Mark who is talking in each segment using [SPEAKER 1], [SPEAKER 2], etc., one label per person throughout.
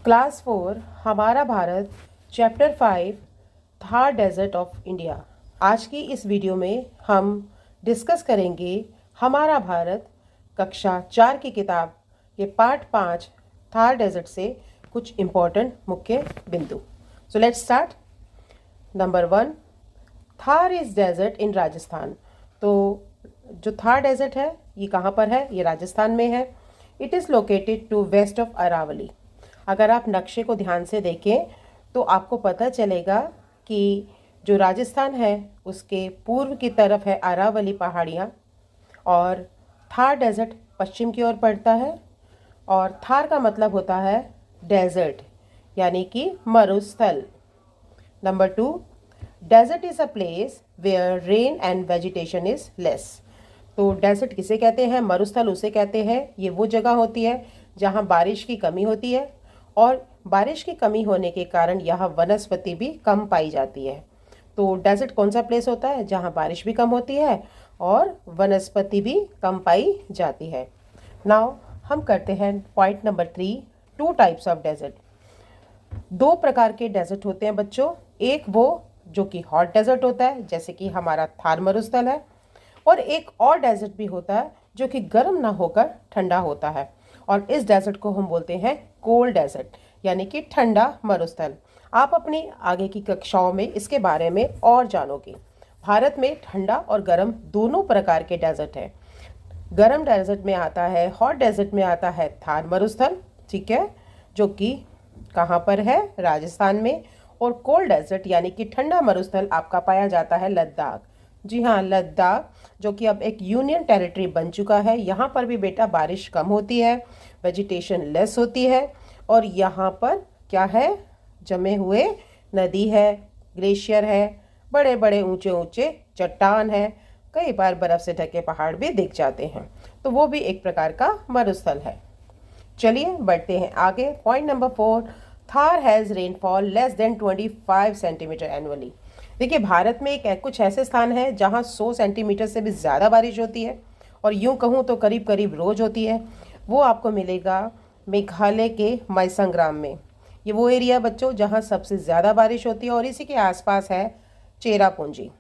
[SPEAKER 1] Class 4 हमारा Bharat chapter 5 Thar desert of India. आज की इस वीडियो में हम डिस्कस करेंगे हमारा भारत कक्षा 4 की किताब के पार्ट 5 थार डेजर्ट से कुछ इम्पोर्टेंट मुख्य बिंदु। So let's start. Number 1, Thar is desert in Rajasthan. तो जो थार डेजर्ट है ये कहाँ पर है? ये राजस्थान में है। It is located to west of Aravalli. अगर आप नक्शे को ध्यान से देखें तो आपको पता चलेगा कि जो राजस्थान है उसके पूर्व की तरफ है अरावली पहाड़ियाँ और थार डेजर्ट पश्चिम की ओर पड़ता है। और थार का मतलब होता है डेजर्ट यानी कि मरुस्थल। Number 2, desert is a place where rain and vegetation is less. तो डेजर्ट किसे कहते हैं? मरुस्थल उसे कहते हैं। ये वो जगह होती है जहाँ बारिश की कमी होती है और बारिश की कमी होने के कारण यहाँ वनस्पति भी कम पाई जाती है। तो डेजर्ट कौन सा प्लेस होता है? जहाँ बारिश भी कम होती है और वनस्पति भी कम पाई जाती है। नाउ हम करते हैं point number 3, 2 types of desert. 2 प्रकार के डेजर्ट होते हैं बच्चों। एक वो जो कि हॉट डेजर्ट होता है जैसे कि हमारा थार मरुस्थल है, और एक और डेजर्ट भी होता है जो कि गर्म ना होकर ठंडा होता है और इस डेजर्ट को हम बोलते हैं कोल्ड डेजर्ट यानी कि ठंडा मरुस्थल। आप अपनी आगे की कक्षाओं में इसके बारे में और जानोगे। भारत में ठंडा और गर्म दोनों प्रकार के डेजर्ट हैं। गर्म डेजर्ट में आता है, हॉट डेजर्ट में आता है थार मरुस्थल, ठीक है, जो कि कहाँ पर है? राजस्थान में। और कोल्ड डेजर्ट यानी कि ठंडा मरुस्थल आपका पाया जाता है लद्दाख। जी हाँ, लद्दाख जो कि अब एक यूनियन टेरिटरी बन चुका है। यहाँ पर भी बेटा बारिश कम होती है, वेजिटेशन लेस होती है और यहाँ पर क्या है? जमे हुए नदी है, ग्लेशियर है, बड़े बड़े ऊंचे ऊंचे चट्टान है, कई बार बर्फ़ से ढके पहाड़ भी दिख जाते हैं। तो वो भी एक प्रकार का मरुस्थल है। चलिए बढ़ते हैं आगे। Point number 4, Thar has rainfall less than 25 centimetre annually. देखिए, भारत में एक कुछ ऐसे स्थान है जहाँ 100 सेंटीमीटर से भी ज़्यादा बारिश होती है और यूँ कहूँ तो करीब करीब रोज़ होती है। वो आपको मिलेगा मेघालय के मैसंग्राम में। ये वो एरिया बच्चों जहाँ सबसे ज़्यादा बारिश होती है और इसी के आसपास है चेरापूंजी।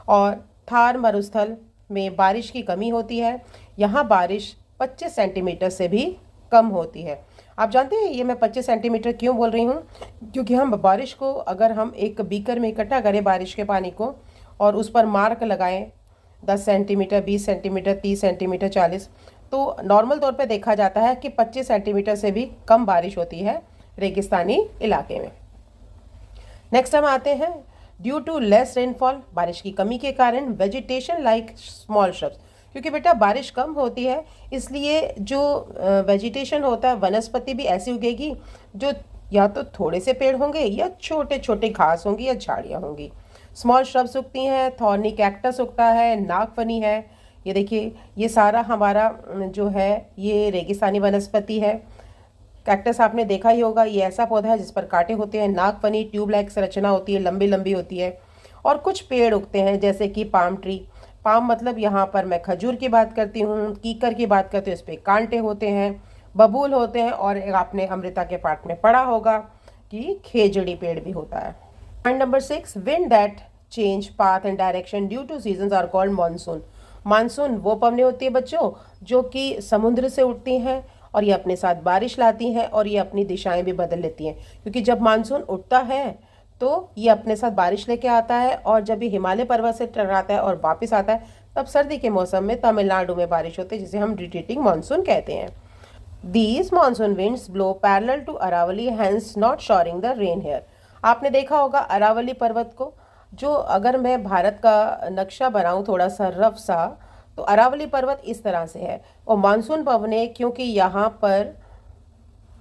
[SPEAKER 1] और थार मरुस्थल में बारिश की कमी होती है। यहाँ बारिश 25 सेंटीमीटर से भी कम होती है। आप जानते हैं ये मैं 25 सेंटीमीटर क्यों बोल रही हूँ? क्योंकि हम बारिश को अगर हम एक बीकर में इकट्ठा करें बारिश के पानी को और उस पर मार्क लगाएं 10 सेंटीमीटर, 20 सेंटीमीटर, 30 सेंटीमीटर, 40, तो नॉर्मल तौर पे देखा जाता है कि 25 सेंटीमीटर से भी कम बारिश होती है रेगिस्तानी इलाके में। नेक्स्ट हम आते हैं ड्यू टू लेस रेनफॉल, बारिश की कमी के कारण वेजिटेशन लाइक स्मॉल श्रब्स। क्योंकि बेटा बारिश कम होती है इसलिए जो वेजिटेशन होता है, वनस्पति भी ऐसी उगेगी जो या तो थोड़े से पेड़ होंगे या छोटे छोटे घास होंगी या झाड़ियाँ होंगी। स्मॉल श्रब्स उगती हैं, थॉर्नी कैक्टस उगता है, नागफनी है। ये देखिए, ये सारा हमारा जो है ये रेगिस्तानी वनस्पति है। कैक्टस आपने देखा ही होगा, ये ऐसा पौधा है जिस पर कांटे होते हैं। नागफनी ट्यूब लाइक संरचना होती है, लंबी लंबी होती है। और कुछ पेड़ उगते हैं जैसे कि पाम ट्री। पाम मतलब यहाँ पर मैं खजूर की बात करती हूँ, कीकर की बात करती हूँ, इस पर कांटे होते हैं, बबूल होते हैं और एक आपने अमृता के पाठ में पढ़ा होगा कि खेजड़ी पेड़ भी होता है। Point number 6, wind that change path and direction due to season are called monsoon. Monsoon वो पवनें होती है बच्चों जो कि समुद्र से उठती हैं और ये अपने साथ बारिश लाती हैं और ये अपनी दिशाएं भी बदल लेती हैं। क्योंकि जब मानसून उठता है तो ये अपने साथ बारिश लेके आता है और जब ये हिमालय पर्वत से टकराता है और वापस आता है तब सर्दी के मौसम में तमिलनाडु में बारिश होती है जिसे हम रिट्रीटिंग मानसून कहते हैं। These monsoon winds blow parallel to Aravalli, hence not shoring the rain here. आपने देखा होगा अरावली पर्वत को। जो अगर मैं भारत का नक्शा बनाऊं थोड़ा सा रफ सा, तो अरावली पर्वत इस तरह से है और मानसून पवनें क्योंकि यहाँ पर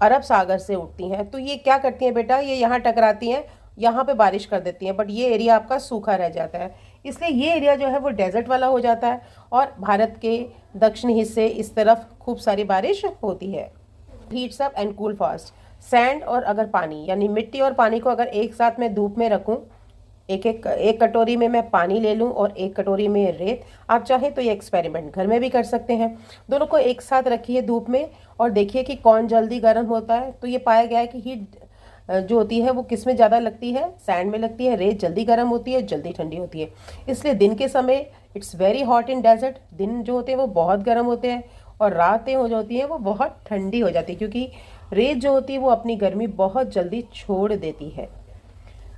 [SPEAKER 1] अरब सागर से उठती हैं तो ये क्या करती हैं बेटा? ये यहाँ टकराती हैं, यहाँ पे बारिश कर देती हैं, बट ये एरिया आपका सूखा रह जाता है। इसलिए ये एरिया जो है वो डेजर्ट वाला हो जाता है और भारत के दक्षिणी हिस्से इस तरफ खूब सारी बारिश होती है। Heats up and cool fast. Sand और अगर पानी यानी मिट्टी और पानी को अगर एक साथ में धूप में रखूं एक कटोरी में मैं पानी ले लूं और एक कटोरी में रेत। आप चाहें तो ये एक्सपेरिमेंट घर में भी कर सकते हैं। दोनों को एक साथ रखिए धूप में और देखिए कि कौन जल्दी गर्म होता है। तो ये पाया गया है कि हीट जो होती है वो किस में ज़्यादा लगती है, सैंड में लगती है। रेत जल्दी गर्म होती है, जल्दी ठंडी होती है। इसलिए दिन के समय it's very hot in desert, दिन जो होते हैं वो बहुत गर्म होते हैं और रातें हो जाती हैं वो बहुत ठंडी हो जाती है, क्योंकि रेत जो होती है वो अपनी गर्मी बहुत जल्दी छोड़ देती है।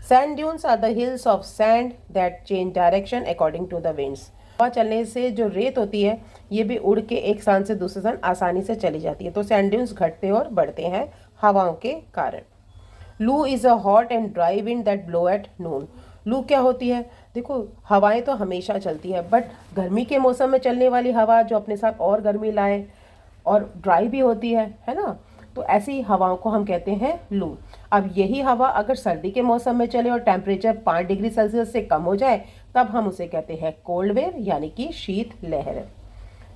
[SPEAKER 1] Sand dunes are the hills of sand that change direction according to the winds. हवा चलने से जो रेत होती है ये भी उड़ के एक स्थान से दूसरे स्थान आसानी से चली जाती है। तो सैंड ड्यून्स घटते और बढ़ते हैं हवाओं के कारण। लू is a hot and dry wind that blow at noon. लू क्या होती है? देखो, हवाएं तो हमेशा चलती है, बट गर्मी के मौसम में चलने वाली हवा जो अपने साथ और गर्मी लाए और ड्राई भी होती है ना, तो ऐसी हवाओं को हम कहते हैं लू। अब यही हवा अगर सर्दी के मौसम में चले और टेम्परेचर 5 डिग्री सेल्सियस से कम हो जाए तब हम उसे कहते हैं कोल्ड वेव, यानी कि शीत लहर।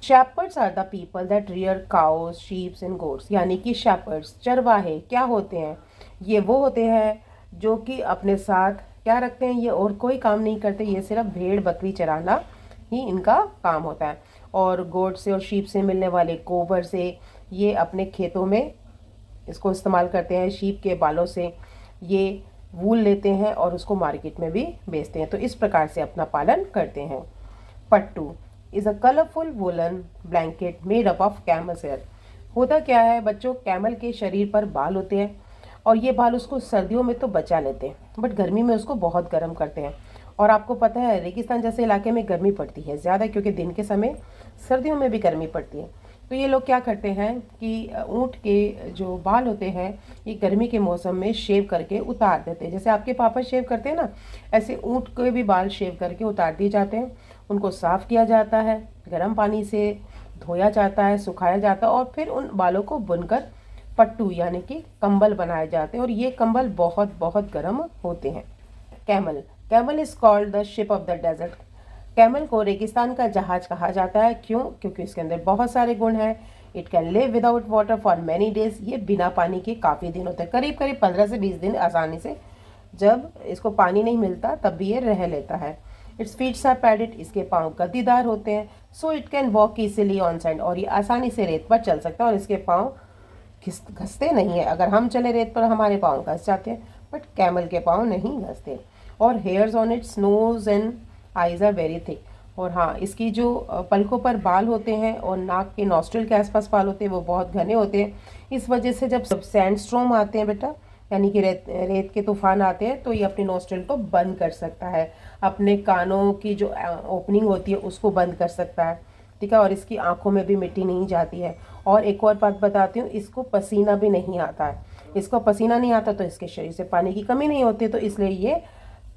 [SPEAKER 1] Shepherds are the people that rear cows, sheeps and goats. यानी कि शेपर्ड्स, चरवाहे क्या होते हैं? ये वो होते हैं जो कि अपने साथ क्या रखते हैं, ये और कोई काम नहीं करते, ये सिर्फ भेड़ बकरी चराना ही इनका काम होता है। और गोट से और शीप से मिलने वाले गोबर से ये अपने खेतों में इसको इस्तेमाल करते हैं। शीप के बालों से ये वूल लेते हैं और उसको मार्केट में भी बेचते हैं। तो इस प्रकार से अपना पालन करते हैं। Pattu is a colourful woollen blanket made up of camel's hair. होता क्या है बच्चों, कैमल के शरीर पर बाल होते हैं और ये बाल उसको सर्दियों में तो बचा लेते हैं, बट गर्मी में उसको बहुत गर्म करते हैं। और आपको पता है रेगिस्तान जैसे इलाके में गर्मी पड़ती है ज़्यादा, क्योंकि दिन के समय सर्दियों में भी गर्मी पड़ती है। तो ये लोग क्या करते हैं कि ऊँट के जो बाल होते हैं ये गर्मी के मौसम में शेव करके उतार देते हैं। जैसे आपके पापा शेव करते हैं ना, ऐसे ऊँट के भी बाल शेव करके उतार दिए जाते हैं। उनको साफ़ किया जाता है, गर्म पानी से धोया जाता है, सुखाया जाता है और फिर उन बालों को बुनकर पट्टू यानी कि कंबल बनाए जाते हैं। और ये कंबल बहुत बहुत गर्म होते हैं। Camel camel is called the ship of the desert. Camel को रेगिस्तान का जहाज कहा जाता है। क्यों? क्योंकि इसके अंदर बहुत सारे गुण हैं। It can live without water for many days. ये बिना पानी के काफ़ी दिन होते हैं, करीब करीब 15 से 20 दिन आसानी से, जब इसको पानी नहीं मिलता तब भी ये रह लेता है। इट्स फीट्स आर पैडेड, इसके पाँव गद्दीदार होते हैं। So it can walk easily on sand, और ये आसानी से रेत पर चल सकता है और इसके पाँव घसते नहीं है। अगर हम चले रेत पर हमारे पाँव घस जाते हैं, बट कैमल के पाँव नहीं घसते। और hairs on its nose and eyes are very thick. और हाँ, इसकी जो पलकों पर बाल होते हैं और नाक के नॉस्ट्रिल के आसपास बाल होते हैं वो बहुत घने होते हैं। इस वजह से जब सैंडस्टॉर्म आते हैं बेटा, यानी कि रेत के तूफान आते हैं, तो ये अपनी नॉस्ट्रिल को बंद कर सकता है, अपने कानों की जो ओपनिंग होती है उसको बंद कर सकता है, ठीक है। और इसकी आंखों में भी मिट्टी नहीं जाती है। और एक और बात बताती हूँ, इसको पसीना भी नहीं आता है। इसको पसीना नहीं आता तो इसके शरीर से पानी की कमी नहीं होती, तो इसलिए ये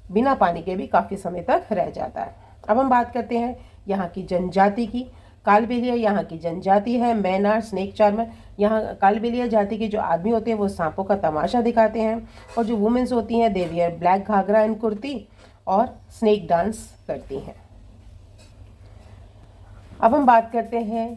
[SPEAKER 1] बिना पानी के भी काफ़ी समय तक रह जाता है। अब हम बात करते हैं यहाँ की जनजाति की। कालबेलिया यहाँ की जनजाति है। Men are snake charmer. यहाँ कालबेलिया जाति के जो आदमी होते हैं वो सांपों का तमाशा दिखाते हैं, और जो वुमेन्स होती हैं they wear black ghagra and kurti और स्नेक डांस करती हैं। अब हम बात करते हैं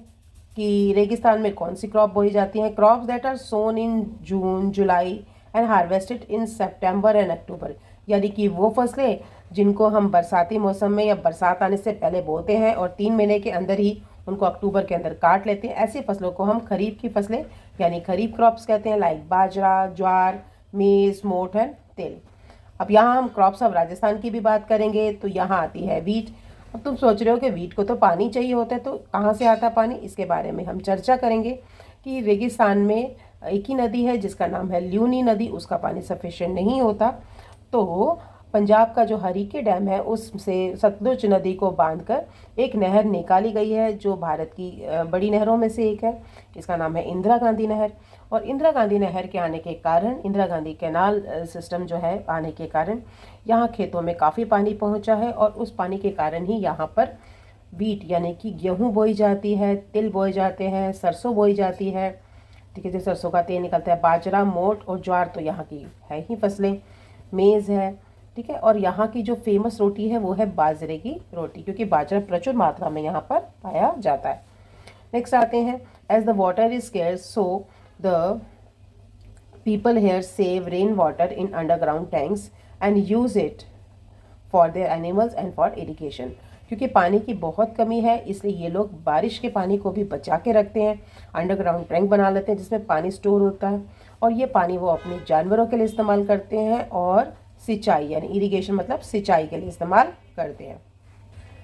[SPEAKER 1] कि रेगिस्तान में कौन सी क्रॉप बोई जाती हैं। Crops that are sown in June, July and harvested in September and October. यानी कि वो फसलें जिनको हम बरसाती मौसम में या बरसात आने से पहले बोते हैं और 3 महीने के अंदर ही उनको अक्टूबर के अंदर काट लेते हैं, ऐसी फसलों को हम खरीफ की फसलें यानी खरीफ क्रॉप्स कहते हैं, लाइक बाजरा, ज्वार, मेज, मोठ एंड तिल। अब यहाँ हम क्रॉप्स ऑफ राजस्थान की भी बात करेंगे, तो यहाँ आती है वीट। अब तुम सोच रहे हो कि वीट को तो पानी चाहिए होता है, तो कहाँ से आता पानी, इसके बारे में हम चर्चा करेंगे कि रेगिस्तान में एक ही नदी है जिसका नाम है ल्यूनी नदी, उसका पानी सफिशिएंट नहीं होता। तो पंजाब का जो हरीके डैम है उससे सतलुज नदी को बांधकर एक नहर निकाली गई है जो भारत की बड़ी नहरों में से एक है। इसका नाम है इंदिरा गांधी नहर। और इंदिरा गांधी नहर के आने के कारण, इंदिरा गांधी कैनाल सिस्टम जो है आने के कारण यहाँ खेतों में काफ़ी पानी पहुँचा है, और उस पानी के कारण ही यहाँ पर वीट यानी कि गेहूँ बोई जाती है, तिल बोए जाते हैं, सरसों बोई जाती है, ठीक है, जो सरसों का तेल निकलता है। बाजरा, मोठ और ज्वार तो यहाँ की है ही फसलें। मेज़ है, ठीक है। और यहाँ की जो फेमस रोटी है वो है बाजरे की रोटी, क्योंकि बाजरा प्रचुर मात्रा में यहाँ पर पाया जाता है। नेक्स्ट आते हैं, as the water is scarce so the people here save rain water in underground tanks and use it for their animals and for irrigation. क्योंकि पानी की बहुत कमी है, इसलिए ये लोग बारिश के पानी को भी बचा के रखते हैं, अंडरग्राउंड टैंक बना लेते हैं जिसमें पानी स्टोर होता है, और ये पानी वो अपने जानवरों के लिए इस्तेमाल करते हैं और सिंचाई यानी इरिगेशन मतलब सिंचाई के लिए इस्तेमाल करते हैं।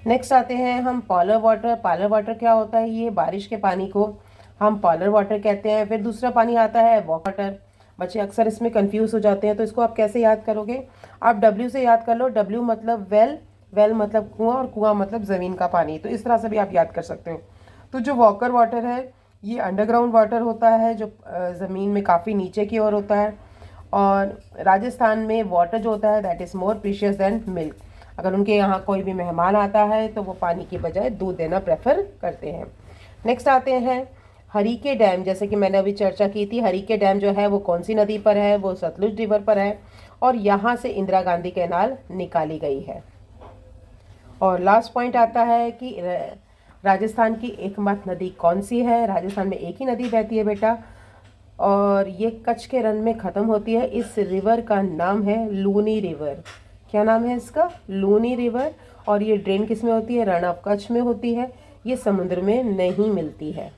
[SPEAKER 1] नेक्स्ट आते हैं हम पॉलर वाटर। पॉलर वाटर क्या होता है? ये बारिश के पानी को हम पॉलर वाटर कहते हैं। फिर दूसरा पानी आता है वाटर। बच्चे अक्सर इसमें कंफ्यूज हो जाते हैं, तो इसको आप कैसे याद करोगे? आप डब्ल्यू से याद कर लो। डब्ल्यू मतलब वेल, वेल मतलब कुआं, और कुआं मतलब ज़मीन का पानी। तो इस तरह से भी आप याद कर सकते हो। तो जो वॉकर वाटर है ये अंडरग्राउंड वाटर होता है, जो ज़मीन में काफ़ी नीचे की ओर होता है। और राजस्थान में वाटर जो होता है that is more precious than milk. अगर उनके यहाँ कोई भी मेहमान आता है तो वो पानी की बजाय दूध देना प्रेफर करते हैं। नेक्स्ट आते हैं हरीके डैम। जैसे कि मैंने अभी चर्चा की थी, हरीके डैम जो है वो कौन सी नदी पर है? वो सतलुज रिवर पर है, और यहाँ से इंदिरा गांधी कैनाल निकाली गई है। और लास्ट पॉइंट आता है कि राजस्थान की एकमात्र नदी कौन सी है? राजस्थान में एक ही नदी बहती है बेटा, और ये कच्छ के रन में ख़त्म होती है। इस रिवर का नाम है लूनी रिवर। क्या नाम है इसका? लूनी रिवर। और ये ड्रेन किस में होती है? रण ऑफ कच्छ में होती है। ये समुद्र में नहीं मिलती है।